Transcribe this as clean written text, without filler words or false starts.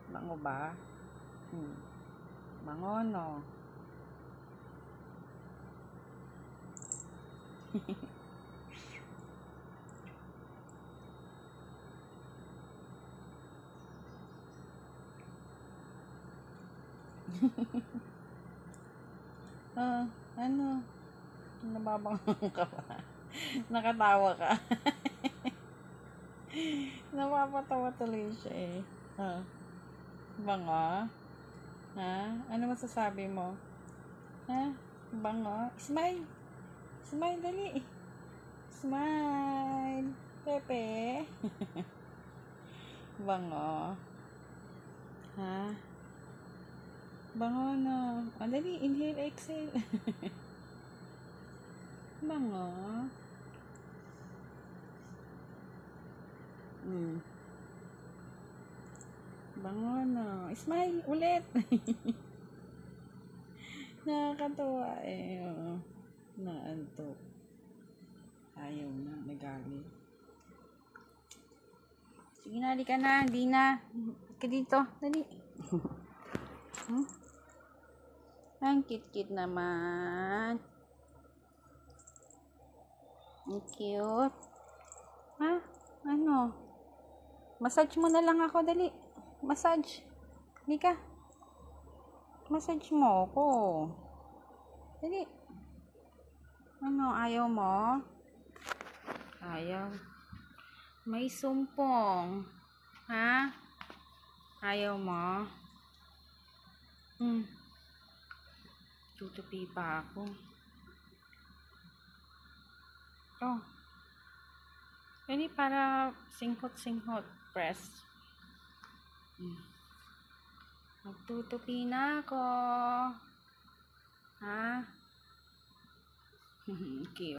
Bango ba? Bango, no? Ano? Nababangon ka ba? Nakatawa ka. Napapatawa tuloy siya eh. Bango? Ha? Ano masasabi mo? Ha? Bango? Smile! Smile dali! Smile! Pepe! Bango? Ha? Bango no? Dali! Inhale, exhale! Bango? Bango no? Smile ulit! Nakakatawa eh. Naantok. Ayaw na, nagalit. Sige na, halika na. Hindi na. Halika dito. Dali. Ang cute-cute naman. Ang cute. Ha? Ano? Massage mo na lang ako. Dali. Massage. Halika. Massage mo ako. Dali. Ano? Ayaw mo? Ayaw. May sumpong. Ha? Ayaw mo? Tutupi pa ako. Ini para singhot-singhot. Press. Magtutupi na ako. Ha? Cute.